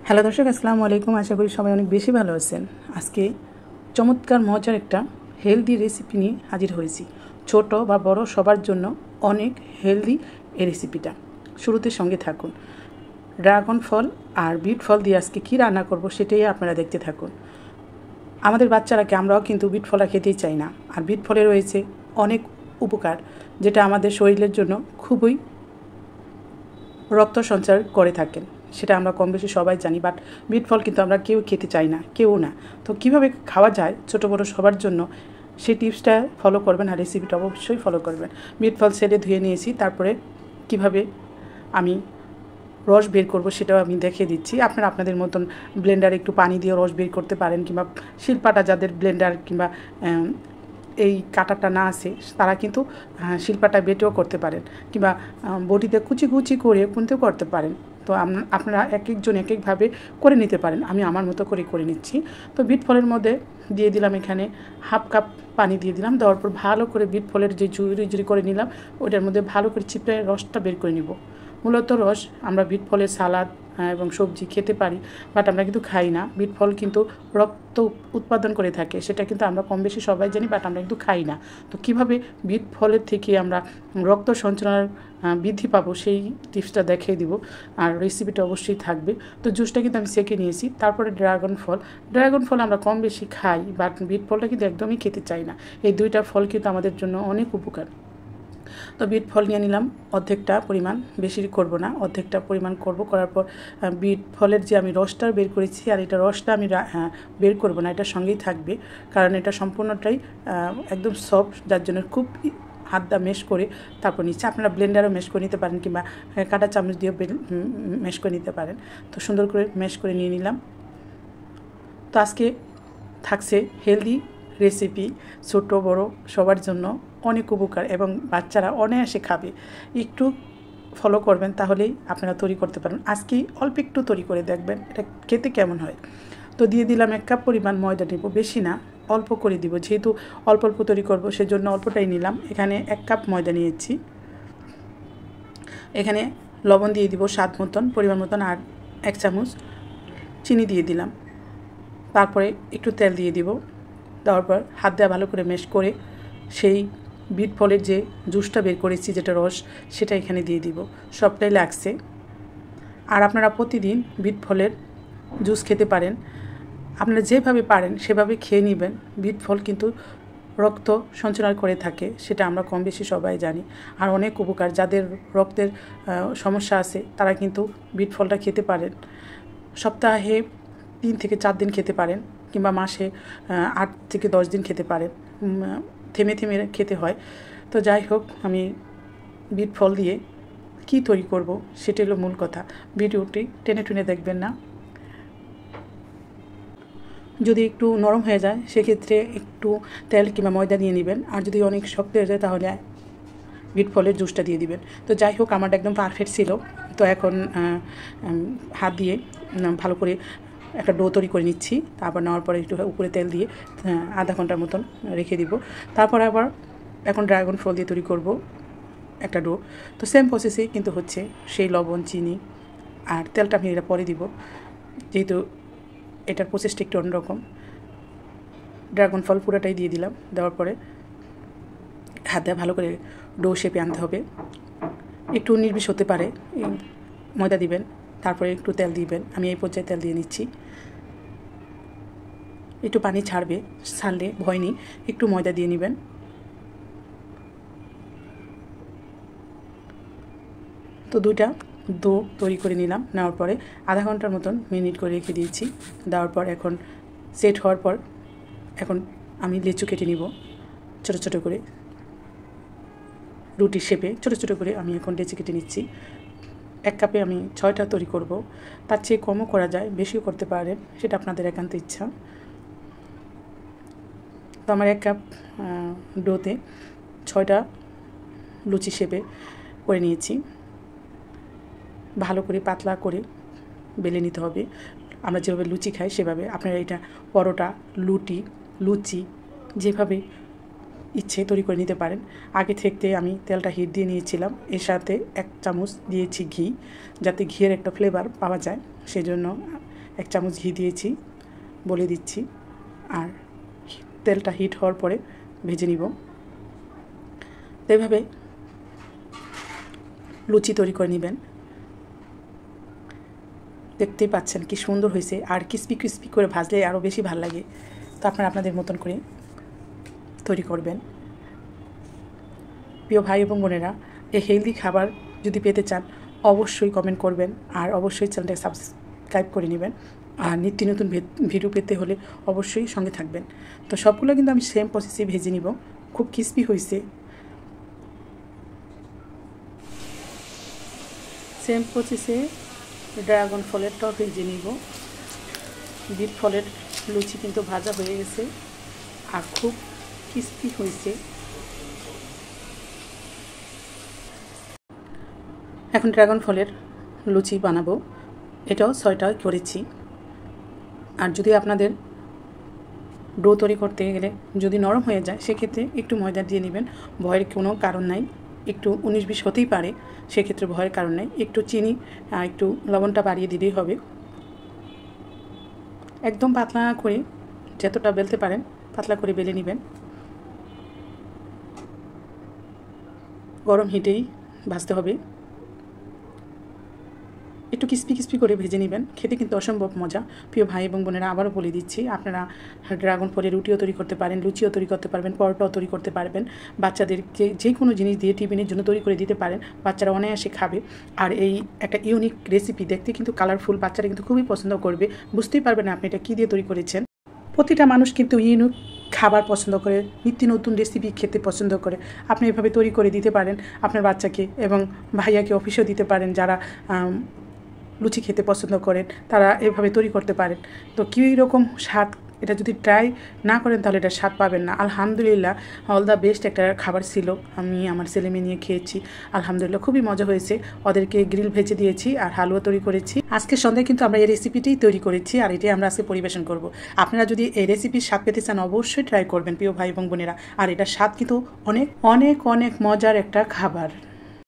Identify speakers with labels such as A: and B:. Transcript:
A: Hello দর্শক, আসসালামু আলাইকুম। আশা করি সবাই অনেক বেশি ভালো আছেন। আজকে চমৎকার মজার একটা হেলদি রেসিপি নিয়ে হাজির হয়েছি। ছোট বা বড় সবার জন্য অনেক হেলদি এই রেসিপিটা। শুরুতে সঙ্গে থাকুন। ড্রাগন ফল আর বিট ফল দিয়ে আজকে কী রান্না করব সেটাই আপনারা দেখতে থাকুন। আমাদের বাচ্চারাকে আমরাও কিন্তু বিট ফলটা খেতেই চাই না। আর বিট ফলে রয়েছে অনেক উপকার, যেটা আমাদের শরীরের জন্য খুবই রক্ত সঞ্চার করে থাকেন। সেটা আমরা কম বেশি সবাই জানি, বাট বিট ফল কিন্তু আমরা কেউ খেতে চাই না, কেউ না। তো কীভাবে খাওয়া যায় ছোটো বড়ো সবার জন্য, সেই টিপসটা ফলো করবেন আর রেসিপিটা অবশ্যই ফলো করবেন। বিট ফল ছেড়ে ধুয়ে নিয়েছি, তারপরে কিভাবে আমি রস বের করব সেটাও আমি দেখিয়ে দিচ্ছি। আপনারা আপনাদের মতন ব্লেন্ডারে একটু পানি দিয়ে রস বের করতে পারেন, কিংবা শিলপাটা যাদের ব্লেন্ডার কিংবা এই কাটাটা না আছে তারা কিন্তু শিলপাটা বেটেও করতে পারেন, কিংবা বটিতে কুচি কুচি করে কিন্তু করতে পারেন। তো আপনারা এক একজন এক একভাবে করে নিতে পারেন। আমি আমার মতো করে নিচ্ছি। তো বিট ফলের মধ্যে দিয়ে দিলাম এখানে হাফ কাপ পানি দিয়ে দিলাম। দেওয়ার পর ভালো করে বিট ফলের যে জুড়ি করে নিলাম, ওইটার মধ্যে ভালো করে চিপড়ে রসটা বের করে নিব। মূলত রস আমরা বিট ফলের সালাদ এবং সবজি খেতে পারি, বাট আমরা কিন্তু খাই না। বিট ফল কিন্তু রক্ত উৎপাদন করে থাকে, সেটা কিন্তু আমরা কম বেশি সবাই জানি, বাট আমরা কিন্তু খাই না। তো কীভাবে বিট ফলের থেকে আমরা রক্ত সঞ্চালন বৃদ্ধি পাবো সেই টিপসটা দেখিয়ে দিব, আর রেসিপিটা অবশ্যই থাকবে। তো জুসটা কিন্তু আমি সেঁকে নিয়েছি। তারপরে ড্রাগন ফল আমরা কম বেশি খাই, বাট বিট ফলটা কিন্তু একদমই খেতে চাই না। এই দুইটা ফল কিন্তু আমাদের জন্য অনেক উপকার। তো বিট ফল নিয়ে নিলাম অর্ধেকটা পরিমাণ, বেশি করব না, অর্ধেকটা পরিমাণ করব। করার পর বিট ফলের যে আমি রসটা বের করেছি, আর এটা রসটা আমি বের করব না, এটার সঙ্গেই থাকবে, কারণ এটা সম্পূর্ণটাই একদম সফট, যার জন্য খুব হাত দা মেশ করে তারপর নিচ্ছে। আপনারা ব্লেন্ডারও মেশ করে নিতে পারেন, কিংবা কাঁটা চামচ দিয়েও মেশ করে নিতে পারেন। তো সুন্দর করে মেশ করে নিয়ে নিলাম। তো আজকে থাকছে হেলদি রেসিপি, ছোটো বড়ো সবার জন্য অনেক উপকার, এবং বাচ্চারা অনায়াসে খাবে। একটু ফলো করবেন, তাহলেই আপনারা তৈরি করতে পারবেন। আজকেই অল্প একটু তৈরি করে দেখবেন এটা খেতে কেমন হয়। তো দিয়ে দিলাম 1 কাপ পরিমাণ ময়দা নেব, বেশি না, অল্প করে দিব, যেহেতু অল্প অল্প তৈরি করব সেজন্য অল্পটাই নিলাম। এখানে 1 কাপ ময়দা নিয়েছি। এখানে লবণ দিয়ে দিব স্বাদ মতন, পরিমাণ মতন, আর 1 চামচ চিনি দিয়ে দিলাম। তারপরে একটু তেল দিয়ে দিব। দেওয়ার পর হাত দিয়ে ভালো করে মেশ করে সেই বিট ফলের যে জুসটা বের করেছি, যেটা রস, সেটা এখানে দিয়ে দিব। সবটাই লাগছে। আর আপনারা প্রতিদিন বিট ফলের জুস খেতে পারেন। আপনারা যেভাবে পারেন সেভাবে খেয়ে নেবেন। বিট ফল কিন্তু রক্ত সঞ্চালন করে থাকে, সেটা আমরা কম বেশি সবাই জানি। আর অনেক উপকার, যাদের রক্তের সমস্যা আছে তারা কিন্তু বিট ফলটা খেতে পারেন। সপ্তাহে 3 থেকে 4 দিন খেতে পারেন, কিংবা মাসে 8 থেকে 10 দিন খেতে পারেন। থেমে থেমে খেতে হয়। তো যাই হোক, আমি বিট ফল দিয়ে কী তৈরি করব সেটা হলো মূল কথা। ভিডিওটি টেনে টুনে দেখবেন না। যদি একটু নরম হয়ে যায় সেক্ষেত্রে একটু তেল কিংবা ময়দা নিয়ে নেবেন, আর যদি অনেক শক্ত হয়ে যায় তাহলে বিট ফলের জুসটা দিয়ে দিবেন। তো যাই হোক, আমারটা একদম পারফেক্ট ছিল। তো এখন হাত দিয়ে ভালো করে একটা ডো তৈরি করে নিচ্ছি। তারপর নেওয়ার পরে একটু উপরে তেল দিয়ে আধা ঘন্টার মতন রেখে দিব। তারপর আবার এখন ড্রাগন ফল দিয়ে তৈরি করব একটা ডো। তো সেম প্রসেসেই কিন্তু হচ্ছে, সেই লবণ, চিনি আর তেলটা আমি এটা পরে দিব, যেহেতু এটার প্রসেসটা একটু অন্যরকম। ড্রাগন ফল পুরোটাই দিয়ে দিলাম। দেওয়ার পরে হাত দিয়ে ভালো করে ডো শেপে আনতে হবে। একটু নির্বিষ হতে পারে, ময়দা দিবেন, তারপরে একটু তেল দিবেন। আমি এই পর্যায়ে তেল দিয়ে নিচ্ছি। একটু পানি ছাড়লে ভয় নেই, একটু ময়দা দিয়ে নেবেন। তো 2টা ডো তৈরি করে নিলাম। নেওয়ার পরে আধা ঘন্টার মতন মিনিট করে রেখে দিয়েছি। দেওয়ার পর এখন সেট হওয়ার পর এখন আমি লিচু কেটে নিব ছোটো ছোটো করে, রুটির শেপে ছোটো ছোটো করে আমি এখন লিচু কেটে নিচ্ছি। 1 কাপে আমি 6টা তৈরি করব। তার চেয়ে কমও করা যায়, বেশিও করতে পারেন, সেটা আপনাদের একান্ত ইচ্ছা। তো আমার 1 কাপ ডোতে 6টা লুচি শেপে করে নিয়েছি। ভালো করে পাতলা করে বেলে নিতে হবে। আমরা যেভাবে লুচি খাই সেভাবে। আপনারা এটা পরোটা, লুচি যেভাবে ইচ্ছে তৈরি করে নিতে পারেন। আগে থেকে আমি তেলটা হিট দিয়ে নিয়েছিলাম, এর সাথে 1 চামচ দিয়েছি ঘি, যাতে ঘিয়ের একটা ফ্লেভার পাওয়া যায়, সেজন্য 1 চামচ ঘি দিয়েছি, বলে দিচ্ছি। আর তেলটা হিট হওয়ার পরে ভেজে নিব। তো এভাবে লুচি তৈরি করে নেবেন। দেখতেই পাচ্ছেন কি সুন্দর হয়েছে, আর ক্রিস্পি করে ভাজলে আরও বেশি ভালো লাগে। তো আপনারা আপনাদের মতন করে তৈরি করবেন। প্রিয় ভাই এবং বোনেরা, এই হেলদি খাবার যদি পেতে চান অবশ্যই কমেন্ট করবেন, আর অবশ্যই চ্যানেলটাকে সাবস্ক্রাইব করে নেবেন। আর নিত্য নতুন ভিডিও পেতে হলে অবশ্যই সঙ্গে থাকবেন। তো সবগুলো কিন্তু আমি সেম প্রসেসে ভেজে নিব। খুব ক্রিস্পি হয়েছে। সেম প্রসেসে ড্রাগন ফলেরটাও ভেজে নিব। বিট ফলের লুচি কিন্তু ভাজা হয়ে গেছে আর খুব ক্রিস্পি হয়েছে। এখন ড্রাগন ফলের লুচি বানাবো। এটাও 6টা করেছি। আর যদি আপনাদের ডো তৈরি করতে গেলে যদি নরম হয়ে যায় সেক্ষেত্রে একটু ময়দা দিয়ে নেবেন। ভয়ের কোনো কারণ নাই। একটু 19-20 হতেই পারে, সেক্ষেত্রে ভয়ের কারণ নেই। একটু চিনি একটু লবণটা বাড়িয়ে দিলেই হবে। একদম পাতলা করে যতটা বেলতে পারেন পাতলা করে বেলে নেবেন। গরম হিটেই ভাজতে হবে। একটু ক্রিস্পি করে ভেজে নেবেন। খেতে কিন্তু অসম্ভব মজা। প্রিয় ভাই এবং বোনেরা, আবারও বলে দিচ্ছি, আপনারা ড্রাগন ফলের রুটিও তৈরি করতে পারেন, লুচিও তৈরি করতে পারবেন, পরোটাও তৈরি করতে পারবেন। বাচ্চাদেরকে যে কোনো জিনিস দিয়ে টিফিনের জন্য তৈরি করে দিতে পারেন। বাচ্চারা অনায়াসে খাবে। আর এই একটা ইউনিক রেসিপি, দেখতে কিন্তু কালারফুল, বাচ্চারা কিন্তু খুবই পছন্দ করবে। বুঝতেই পারবেন আপনি এটা কী দিয়ে তৈরি করেছেন। প্রতিটা মানুষ কিন্তু ইউনিক খাবার পছন্দ করে, নিত্য নতুন রেসিপি খেতে পছন্দ করে। আপনি এভাবে তৈরি করে দিতে পারেন আপনার বাচ্চাকে, এবং ভাইয়াকে অফিসেও দিতে পারেন। যারা লুচি খেতে পছন্দ করেন তারা এভাবে তৈরি করতে পারেন। তো কী রকম স্বাদ, এটা যদি ট্রাই না করেন তাহলে এটা স্বাদ পাবেন না। আলহামদুলিল্লাহ, অল দ্য বেস্ট একটা খাবার ছিল। আমি আমার ছেলে মেয়ে নিয়ে খেয়েছি, আলহামদুলিল্লাহ খুবই মজা হয়েছে। ওদেরকে গ্রিল ভেজে দিয়েছি আর হালুয়া তৈরি করেছি। আজকে সন্ধ্যায় কিন্তু আমরা এই রেসিপিটাই তৈরি করেছি, আর এটাই আমরা আজকে পরিবেশন করব। আপনারা যদি এই রেসিপির স্বাদ পেতে চান অবশ্যই ট্রাই করবেন প্রিয় ভাই এবং বোনেরা। আর এটার স্বাদ কিন্তু অনেক অনেক অনেক মজার একটা খাবার।